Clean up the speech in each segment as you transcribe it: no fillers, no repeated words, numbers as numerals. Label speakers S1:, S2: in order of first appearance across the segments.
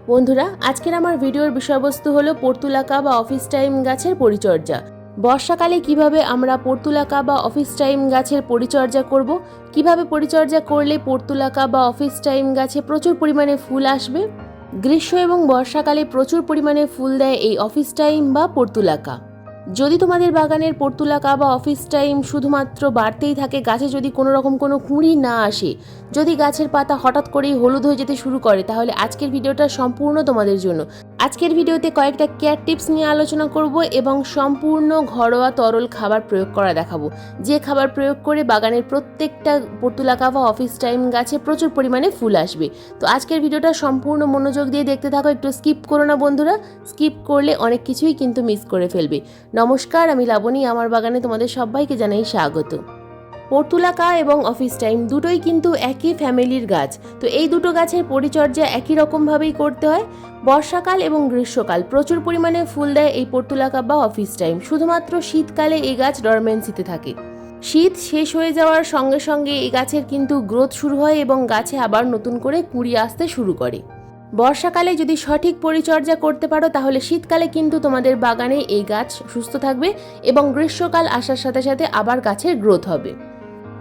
S1: বন্ধুরা, আজকের আমার ভিডিওর বিষয়বস্তু হলো পর্তুলাকা বা অফিস টাইম গাছের পরিচর্যা। বর্ষাকালে কিভাবে আমরা পর্তুলাকা বা অফিস টাইম গাছের পরিচর্যা করব, কিভাবে পরিচর্যা করলে পর্তুলাকা বা অফিস টাইম গাছে প্রচুর পরিমাণে ফুল আসবে। গ্রীষ্ম এবং বর্ষাকালে প্রচুর পরিমাণে ফুল দেয় এই অফিস টাইম বা পর্তুলাকা। যদি তোমাদের বাগানের পর্তুলাকা বা অফিস টাইম শুধুমাত্র বাড়তেই থাকে, গাছে যদি কোনো রকম কোনো কুঁড়ি না আসে, যদি গাছের পাতা হঠাৎ করেই হলুদ হয়ে যেতে শুরু করে, তাহলে আজকের ভিডিওটা সম্পূর্ণ তোমাদের জন্য। আজকের ভিডিওতে কয়েকটা কেয়ার টিপস নিয়ে আলোচনা করব এবং সম্পূর্ণ ঘরোয়া তরল খাবার প্রয়োগ করা দেখাবো, যে খাবার প্রয়োগ করে বাগানের প্রত্যেকটা পর্তুলাকা বা অফিস টাইম গাছে প্রচুর পরিমাণে ফুল আসবে। তো আজকের ভিডিওটা সম্পূর্ণ মনোযোগ দিয়ে দেখতে থাকো, একটু স্কিপ করো না বন্ধুরা, স্কিপ করলে অনেক কিছুই কিন্তু মিস করে ফেলবে। নমস্কার, আমি লাবণী, আমার বাগানে তোমাদের সবাইকে জানাই স্বাগত। পর্তুলাকা এবং অফিস টাইম দুটোই কিন্তু একই ফ্যামিলির গাছ। তো এই দুটো গাছের পরিচর্যা একই রকমভাবেই করতে হয়। বর্ষাকাল এবং গ্রীষ্মকাল প্রচুর পরিমাণে ফুল দেয় এই পর্তুলাকা বা অফিস টাইম, শুধুমাত্র শীতকালে এই গাছ ডরমেন্সিতে থাকে। শীত শেষ হয়ে যাওয়ার সঙ্গে সঙ্গে এই গাছের কিন্তু গ্রোথ শুরু হয় এবং গাছে আবার নতুন করে কুঁড়ি আসতে শুরু করে। বর্ষাকালে যদি সঠিক পরিচর্যা করতে পারো, তাহলে শীতকালে কিন্তু তোমাদের বাগানে এই গাছ সুস্থ থাকবে এবং গ্রীষ্মকাল আসার সাথে সাথে আবার গাছের গ্রোথ হবে।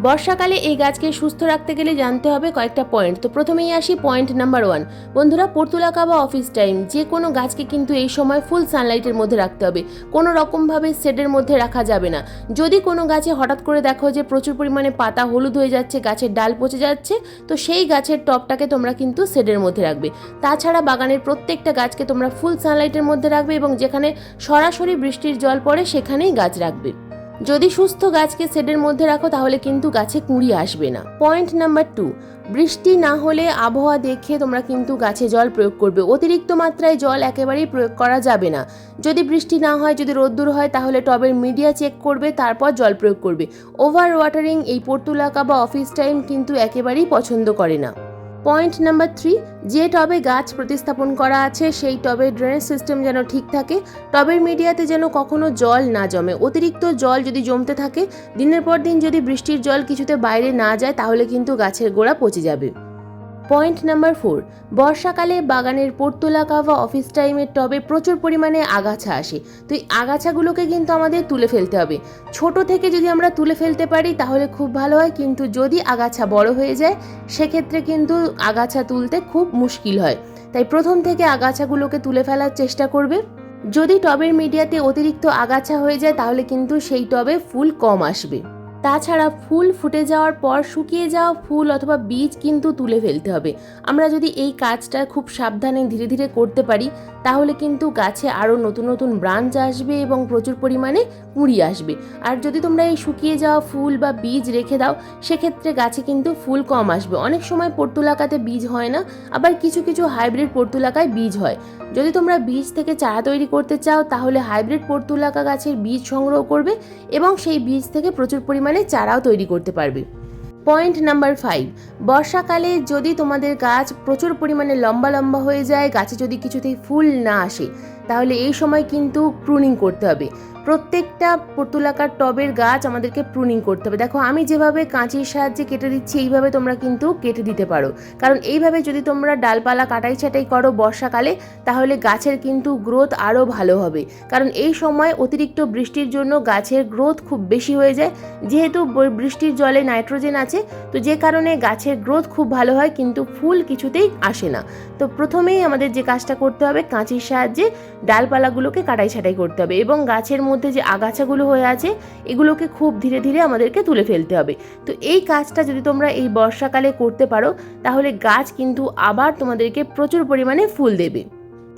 S1: বর্ষাকালে এই গাছকে সুস্থ রাখতে গেলে জানতে হবে কয়েকটা পয়েন্ট। তো প্রথমেই আসি পয়েন্ট নাম্বার 1। বন্ধুরা, পর্তুলাকা বা অফিস টাইম যে কোনো গাছকে কিন্তু এই সময় ফুল সানলাইটের মধ্যে রাখতে হবে, কোনো রকমভাবে শেডের মধ্যে রাখা যাবে না। যদি কোনো গাছে হঠাৎ করে দেখো যে প্রচুর পরিমাণে পাতা হলুদ হয়ে যাচ্ছে, গাছের ডাল পচে যাচ্ছে, তো সেই গাছের টবটাকে তোমরা কিন্তু শেডের মধ্যে রাখবে। তাছাড়া বাগানের প্রত্যেকটা গাছকে তোমরা ফুল সানলাইটের মধ্যে রাখবে এবং যেখানে সরাসরি বৃষ্টির জল পড়ে সেখানেই গাছ রাখবে। যদি সুস্থ গাছকে শেডের মধ্যে রাখো, তাহলে কিন্তু গাছে কুঁড়ি আসবে না। পয়েন্ট নাম্বার 2, বৃষ্টি না হলে আবহাওয়া দেখে তোমরা কিন্তু গাছে জল প্রয়োগ করবে। অতিরিক্ত মাত্রায় জল একেবারেই প্রয়োগ করা যাবে না। যদি বৃষ্টি না হয়, যদি রোদ্দুর হয়, তাহলে টবের মিডিয়া চেক করবে, তারপর জল প্রয়োগ করবে। ওভার ওয়াটারিং এই পর্তুলাকা বা অফিস টাইম কিন্তু একেবারেই পছন্দ করে না। পয়েন্ট নাম্বার 3, যে টবে গাছ প্রতিস্থাপন করা আছে সেই টবের ড্রেনেজ সিস্টেম যেন ঠিক থাকে। টবের মিডিয়াতে যেন কখনো জল না জমে। অতিরিক্ত জল যদি জমতে থাকে, দিনের পর দিন যদি বৃষ্টির জল কিছুতে বাইরে না যায়, তাহলে কিন্তু গাছের গোড়া পচে যাবে। পয়েন্ট নাম্বার 4, বর্ষাকালে বাগানের পর্তুলাকা বা অফিস টাইমের টবে প্রচুর পরিমাণে আগাছা আসে। তো এই আগাছাগুলোকে কিন্তু আমাদের তুলে ফেলতে হবে। ছোট থেকে যদি আমরা তুলে ফেলতে পারি তাহলে খুব ভালো হয়, কিন্তু যদি আগাছা বড় হয়ে যায় সেক্ষেত্রে কিন্তু আগাছা তুলতে খুব মুশকিল হয়। তাই প্রথম থেকে আগাছাগুলোকে তুলে ফেলার চেষ্টা করবে। যদি টবের মিডিয়াতে অতিরিক্ত আগাছা হয়ে যায়, তাহলে কিন্তু সেই টবে ফুল কম আসবে। তাছাড়া ফুল ফুটে যাওয়ার পর শুকিয়ে যাওয়া ফুল অথবা বীজ কিন্তু তুলে ফেলতে হবে। আমরা যদি এই কাজটা খুব সাবধানে ধীরে ধীরে করতে পারি, তাহলে কিন্তু গাছে আরও নতুন নতুন ব্রাঞ্চ আসবে এবং প্রচুর পরিমাণে কুঁড়ি আসবে। আর যদি তোমরা এই শুকিয়ে যাওয়া ফুল বা বীজ রেখে দাও, সেক্ষেত্রে গাছে কিন্তু ফুল কম আসবে। অনেক সময় পর্তুলাকাতে বীজ হয় না, আবার কিছু কিছু হাইব্রিড পর্তুলাকায় বীজ হয়। যদি তোমরা বীজ থেকে চারা তৈরি করতে চাও, তাহলে হাইব্রিড পর্তুলাকা গাছের বীজ সংগ্রহ করবে এবং সেই বীজ থেকে প্রচুর পরিমাণে চারাও তৈরি করতে পারবে। পয়েন্ট নাম্বার 5, বর্ষাকালে যদি তোমাদের গাছ প্রচুর পরিমাণে লম্বা লম্বা হয়ে যায়, গাছে যদি কিছুতেই ফুল না আসে, তাহলে এই সময় কিন্তু প্রুনিং করতে হবে। প্রত্যেকটা পর্তুলাকার টবের গাছ আমাদেরকে প্রুনিং করতে হবে। দেখো, আমি যেভাবে কাঁচির সাহায্যে কেটে দিচ্ছি, এইভাবে তোমরা কিন্তু কেটে দিতে পারো। কারণ এইভাবে যদি তোমরা ডালপালা কাটাই ছাটাই করো বর্ষাকালে, তাহলে গাছের কিন্তু গ্রোথ আরও ভালো হবে। কারণ এই সময় অতিরিক্ত বৃষ্টির জন্য গাছের গ্রোথ খুব বেশি হয়ে যায়। যেহেতু বৃষ্টির জলে নাইট্রোজেন আছে, তো যে কারণে গাছের গ্রোথ খুব ভালো হয়, কিন্তু ফুল কিছুতেই আসে না। তো প্রথমেই আমাদের যে কাজটা করতে হবে, কাঁচির সাহায্যে ডালপালাগুলোকে কাটাই ছাটাই করতে হবে এবং গাছের মধ্যে যে আগাছাগুলো হয়ে আছে এগুলোকে খুব ধীরে ধীরে আমাদেরকে তুলে ফেলতে হবে। তো এই কাজটা যদি তোমরা এই বর্ষাকালে করতে পারো, তাহলে গাছ কিন্তু আবার তোমাদেরকে প্রচুর পরিমাণে ফুল দেবে।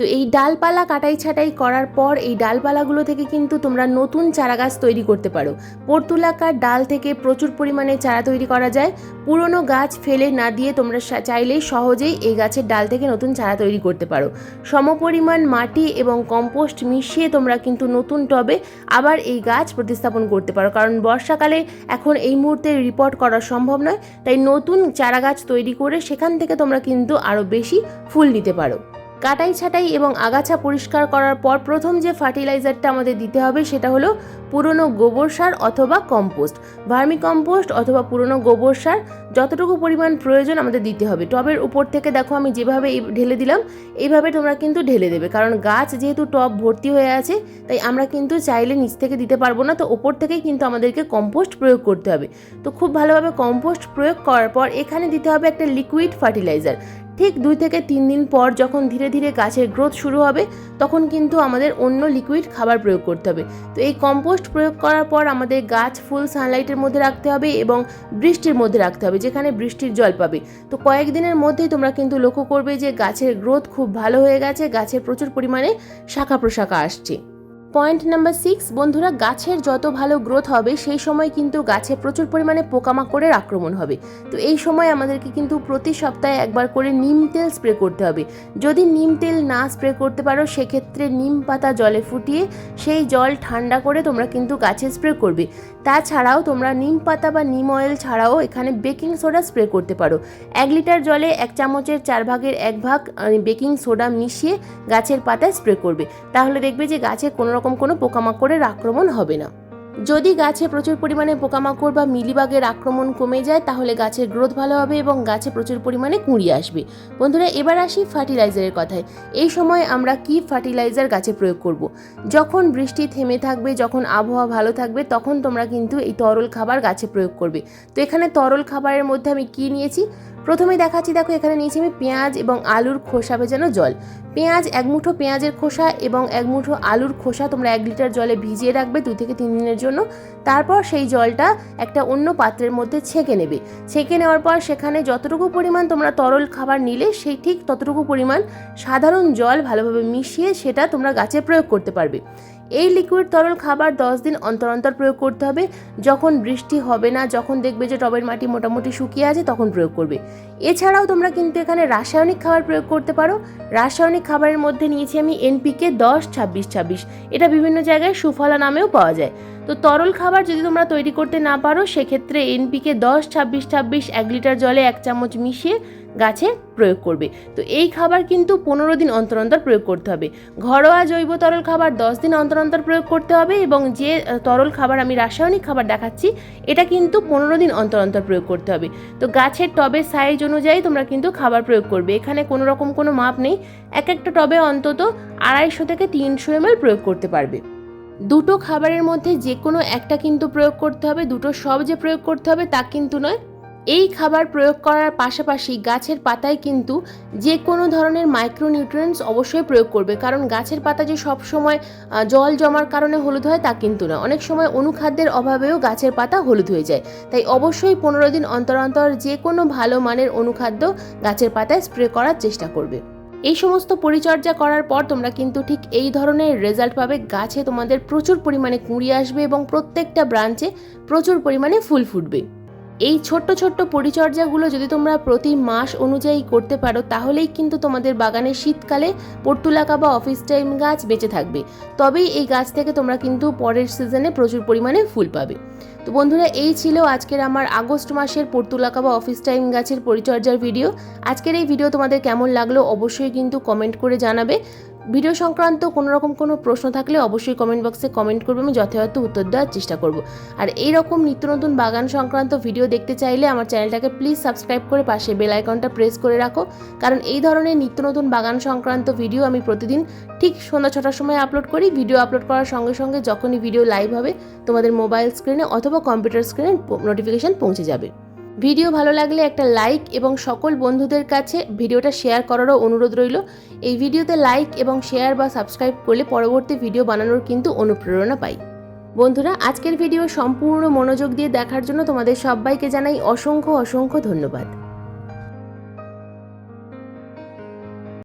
S1: তো এই ডালপালা কাটাই ছাটাই করার পর এই ডালপালাগুলো থেকে কিন্তু তোমরা নতুন চারা গাছ তৈরি করতে পারো। পর্তুলাকার ডাল থেকে প্রচুর পরিমাণে চারা তৈরি করা যায়। পুরনো গাছ ফেলে না দিয়ে তোমরা চাইলেই সহজেই এই গাছের ডাল থেকে নতুন চারা তৈরি করতে পারো। সমপরিমাণ মাটি এবং কম্পোস্ট মিশিয়ে তোমরা কিন্তু নতুন টবে আবার এই গাছ প্রতিস্থাপন করতে পারো। কারণ বর্ষাকালে এখন এই মুহূর্তে রিপোর্ট করা সম্ভব নয়, তাই নতুন চারা গাছ তৈরি করে সেখান থেকে তোমরা কিন্তু আরও বেশি ফুল নিতে পারো। কাটাই ছাটাই এবং আগাছা পরিষ্কার করার পর প্রথম যে ফার্টিলাইজারটা আমাদের দিতে হবে সেটা হলো পুরনো গোবর সার অথবা কম্পোস্ট, ভার্মি কম্পোস্ট অথবা পুরনো গোবর সার যতটুকু পরিমাণ প্রয়োজন আমাদের দিতে হবে। টবের উপর থেকে দেখো আমি যেভাবে ঢেলে দিলাম এইভাবে তোমরা কিন্তু ঢেলে দেবে, কারণ গাছ যেহেতু টব ভর্তি হয়ে আছে তাই আমরা কিন্তু চাইলে নিচ থেকে দিতে পারবো না, তো ওপর থেকেই কিন্তু আমাদেরকে কম্পোস্ট প্রয়োগ করতে হবে। তো খুব ভালোভাবে কম্পোস্ট প্রয়োগ করার পর এখানে দিতে হবে একটা লিকুইড ফার্টিলাইজার। ঠিক 2 থেকে 3 দিন পর যখন ধীরে ধীরে গাছের গ্রোথ শুরু হবে তখন কিন্তু আমাদের অন্য লিকুইড খাবার প্রয়োগ করতে হবে। তো এই কম্পোস্ট প্রয়োগ করার পর আমাদের গাছ ফুল সানলাইটের মধ্যে রাখতে হবে এবং বৃষ্টির মধ্যে রাখতে হবে, যেখানে বৃষ্টির জল পাবে। তো কয়েকদিনের মধ্যেই তোমরা কিন্তু লক্ষ্য করবে যে গাছের গ্রোথ খুব ভালো হয়ে গেছে, গাছের প্রচুর পরিমাণে শাখা প্রশাখা আসছে। পয়েন্ট নাম্বার 6, বন্ধুরা, গাছের যত ভালো গ্রোথ হবে সেই সময় কিন্তু গাছে প্রচুর পরিমাণে পোকামাকড়ের আক্রমণ হবে। তো এই সময় আমাদেরকে কিন্তু প্রতি সপ্তাহে একবার করে নিম তেল স্প্রে করতে হবে। যদি নিম তেল না স্প্রে করতে পারো সেক্ষেত্রে নিম পাতা জলে ফুটিয়ে সেই জল ঠান্ডা করে তোমরা কিন্তু গাছে স্প্রে করবে। তাছাড়াও তোমরা নিম পাতা বা নিম অয়েল ছাড়াও এখানে বেকিং সোডা স্প্রে করতে পারো। 1 লিটার জলে 1 চামচের 4 ভাগের 1 ভাগ বেকিং সোডা মিশিয়ে গাছের পাতায় স্প্রে করবে, তাহলে দেখবে যে গাছে কোনো পোকামাকড়ের আক্রমণ হবে না। যদি গাছে প্রচুর পরিমাণে পোকামাকড় বা মিলিবাগের আক্রমণ কমে যায় তাহলে গাছের গ্রোথ ভালো হবে এবং গাছে প্রচুর পরিমাণে কুঁড়ি আসবে। বন্ধুরা, এবার আসি ফার্টিলাইজারের কথায়। এই সময় আমরা কি ফার্টিলাইজার গাছে প্রয়োগ করব? যখন বৃষ্টি থেমে থাকবে, যখন আবহাওয়া ভালো থাকবে তখন তোমরা কিন্তু এই তরল খাবার গাছে প্রয়োগ করবে। তো এখানে তরল খাবারের মধ্যে আমি কি নিয়েছি প্রথমেই দেখাচ্ছি। দেখো এখানে নিয়েছি আমি পেঁয়াজ এবং আলুর খোসা ভেজানো জল। পেঁয়াজ 1 মুঠো পেঁয়াজের খোসা এবং 1 মুঠো আলুর খোসা তোমরা 1 লিটার জলে ভিজিয়ে রাখবে 2 থেকে 3 দিনের জন্য। তারপর সেই জলটা একটা অন্য পাত্রের মধ্যে ছেঁকে নেবে। ছেঁকে নেওয়ার পর সেখানে যতটুকু পরিমাণ তোমরা তরল খাবার নিলে সেই ঠিক ততটুকু পরিমাণ সাধারণ জল ভালোভাবে মিশিয়ে সেটা তোমরা গাছে প্রয়োগ করতে পারবে। এই লিকুইড তরল খাবার 10 দিন অন্তর অন্তর প্রয়োগ করতে হবে। যখন বৃষ্টি হবে না, যখন দেখবে যে টবের মাটি মোটামুটি শুকিয়ে আছে তখন প্রয়োগ করবে। এছাড়াও তোমরা কিন্তু এখানে রাসায়নিক খাবার প্রয়োগ করতে পারো। রাসায়নিক খাবারের মধ্যে নিয়েছি আমি এনপিকে 10-26-26, এটা বিভিন্ন জায়গায় সুফলা নামেও পাওয়া যায়। তো তরল খাবার যদি তোমরা তৈরি করতে না পারো সেক্ষেত্রে এনপিকে 10-26-26 1 লিটার জলে 1 চামচ মিশিয়ে গাছে প্রয়োগ করবে। তো এই খাবার কিন্তু 15 দিন অন্তর অন্তর প্রয়োগ করতে হবে। ঘরোয়া জৈব তরল খাবার 10 দিন অন্তর অন্তর প্রয়োগ করতে হবে এবং যে তরল খাবার আমি রাসায়নিক খাবার দেখাচ্ছি এটা কিন্তু 15 দিন অন্তর অন্তর প্রয়োগ করতে হবে। তো গাছের টবের সাইজ অনুযায়ী তোমরা কিন্তু খাবার প্রয়োগ করবে, এখানে কোনো রকম কোনো মাপ নেই। এক একটা টবে অন্তত 250 থেকে 300 ml প্রয়োগ করতে পারবে। দুটো খাবারের মধ্যে যে কোনো একটা কিন্তু প্রয়োগ করতে হবে, দুটো সব যে প্রয়োগ করতে হবে তা কিন্তু নয়। এই খাবার প্রয়োগ করার পাশাপাশি গাছের পাতায় কিন্তু যে কোনো ধরনের মাইক্রোনিউট্রিয়েন্টস অবশ্যই প্রয়োগ করবে, কারণ গাছের পাতা যে সব সময় জল জমার কারণে হলুদ হয় তা কিন্তু না, অনেক সময় অনুখাদ্যের অভাবেও গাছের পাতা হলুদ হয়ে যায়। তাই অবশ্যই 15 দিন অন্তর অন্তর যে কোনো ভালো মানের অনুখাদ্য গাছের পাতায় স্প্রে করার চেষ্টা করবে। এই সমস্ত পরিচর্যা করার পর তোমরা কিন্তু ঠিক এই ধরনের রেজাল্ট পাবে। গাছে তোমাদের প্রচুর পরিমাণে কুঁড়ি আসবে এবং প্রত্যেকটা ব্রাঞ্চে প্রচুর পরিমাণে ফুল ফুটবে। এই ছোট্ট ছোট্ট পরিচর্যাগুলো যদি তোমরা প্রতি মাস অনুযায়ী করতে পারো তাহলেই কিন্তু তোমাদের বাগানে শীতকালে পর্তুলাকা বা অফিস টাইম গাছ বেঁচে থাকবে। তবেই এই গাছ থেকে তোমরা কিন্তু পরের সিজনে প্রচুর পরিমাণে ফুল পাবে। তো বন্ধুরা, এই ছিল আজকের আমার আগস্ট মাসের পর্তুলাকা বা অফিস টাইম গাছের পরিচর্যার ভিডিও। আজকের এই ভিডিও তোমাদের কেমন লাগলো অবশ্যই কিন্তু কমেন্ট করে জানাবে। ভিডিও সংক্রান্ত কোনো রকম কোনো প্রশ্ন থাকলে অবশ্যই কমেন্ট বক্সে কমেন্ট করবে, আমি যথাযথ উত্তর দেওয়ার চেষ্টা করব। আর এই রকম নিত্য নতুন বাগান সংক্রান্ত ভিডিও দেখতে চাইলে আমার চ্যানেলটাকে প্লিজ সাবস্ক্রাইব করে পাশে বেল আইকনটা প্রেস করে রাখো, কারণ এই ধরনের নিত্য নতুন বাগান সংক্রান্ত ভিডিও আমি প্রতিদিন ঠিক সন্ধ্যা 6টার সময় আপলোড করি। ভিডিও আপলোড করার সঙ্গে সঙ্গে যখনই ভিডিও লাইভ হবে তোমাদের মোবাইল স্ক্রিনে অথবা কম্পিউটার স্ক্রিনে নোটিফিকেশন পৌঁছে যাবে। ভিডিও ভালো লাগলে একটা লাইক এবং সকল বন্ধুদের কাছে ভিডিওটা শেয়ার করারও অনুরোধ রইল। এই ভিডিওতে লাইক এবং শেয়ার বা সাবস্ক্রাইব করলে পরবর্তী ভিডিও বানানোর কিন্তু অনুপ্রেরণা পাই। বন্ধুরা, আজকের ভিডিও সম্পূর্ণ মনোযোগ দিয়ে দেখার জন্য তোমাদের সবাইকে জানাই অসংখ্য অসংখ্য ধন্যবাদ।